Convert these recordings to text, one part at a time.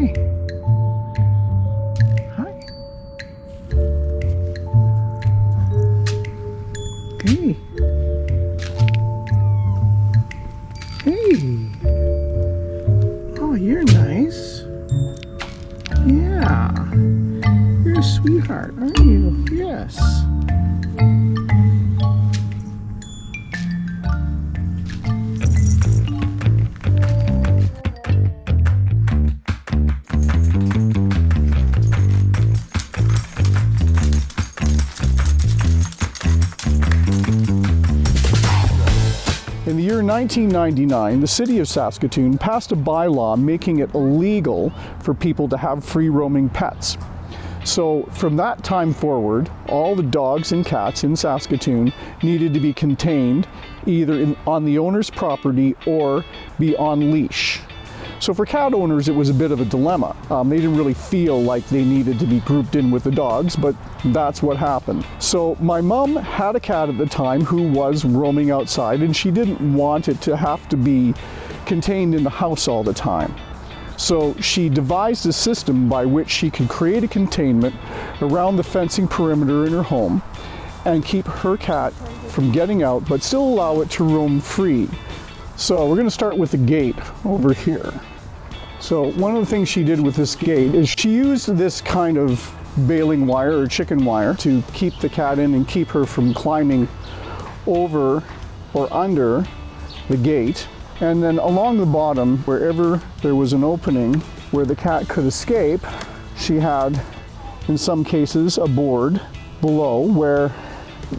Hi. Hi. Hey. Hey. Oh, you're nice. Yeah. You're a sweetheart, aren't you? Yes. In the year 1999, the city of Saskatoon passed a bylaw making it illegal for people to have free-roaming pets. So from that time forward, all the dogs and cats in Saskatoon needed to be contained either on the owner's property or be on leash. So for cat owners, it was a bit of a dilemma. They didn't really feel like they needed to be grouped in with the dogs, but that's what happened. So my mom had a cat at the time who was roaming outside, and she didn't want it to have to be contained in the house all the time. So she devised a system by which she could create a containment around the fencing perimeter in her home and keep her cat from getting out, but still allow it to roam free. So we're going to start with the gate over here. So one of the things she did with this gate is she used this kind of baling wire or chicken wire to keep the cat in and keep her from climbing over or under the gate. And then along the bottom, wherever there was an opening where the cat could escape, she had, in some cases, a board below where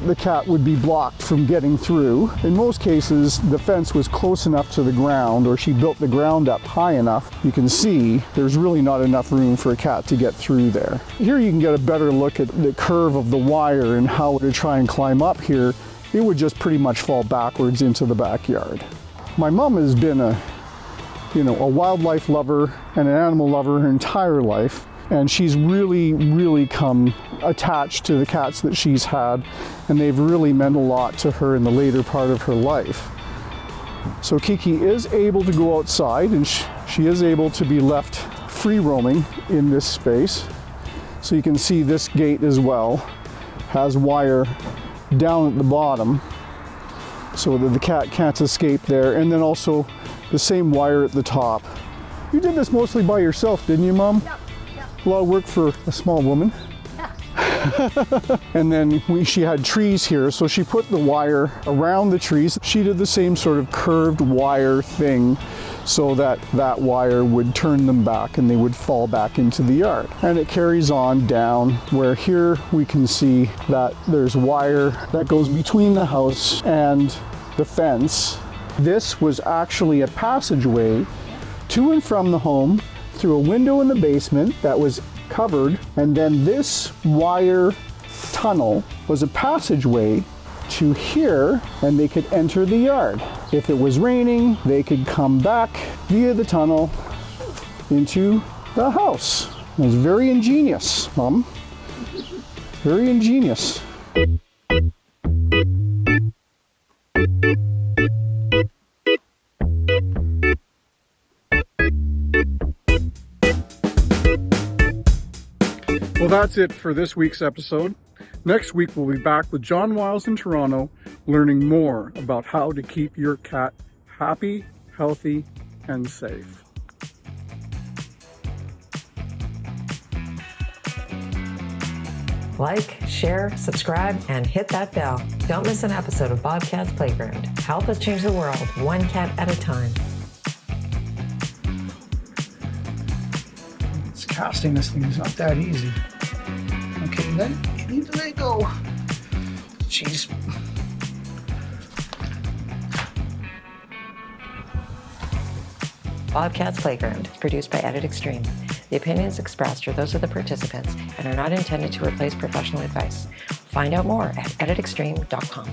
the cat would be blocked from getting through. In most cases, the fence was close enough to the ground, or she built the ground up high enough. You can see there's really not enough room for a cat to get through there. Here you can get a better look at the curve of the wire and how to try and climb up here. It would just pretty much fall backwards into the backyard. My mom has been a wildlife lover and an animal lover her entire life. And she's really come attached to the cats that she's had, and they've really meant a lot to her in the later part of her life. So Kiki is able to go outside, and she is able to be left free roaming in this space. So you can see this gate as well has wire down at the bottom so that the cat can't escape there, and then also the same wire at the top. You did this mostly by yourself, didn't you, Mom? Yep. A lot of work for a small woman. Yeah. And then she had trees here, so she put the wire around the trees. She did the same sort of curved wire thing so that that wire would turn them back and they would fall back into the yard. And it carries on down where here we can see that there's wire that goes between the house and the fence. This was actually a passageway to and from the home through a window in the basement that was covered, and then this wire tunnel was a passageway to here, and they could enter the yard. If it was raining, they could come back via the tunnel into the house. It was very ingenious, Mom. Very ingenious. Well, that's it for this week's episode. Next week, we'll be back with John Wiles in Toronto, learning more about how to keep your cat happy, healthy, and safe. Like, share, subscribe, and hit that bell. Don't miss an episode of BobCat's Playground. Help us change the world, one cat at a time. Casting this thing is not that easy. Okay, then you need to let it go. Jeez. BobCat's Playground, produced by Edit Extreme. The opinions expressed are those of the participants and are not intended to replace professional advice. Find out more at editextreme.com.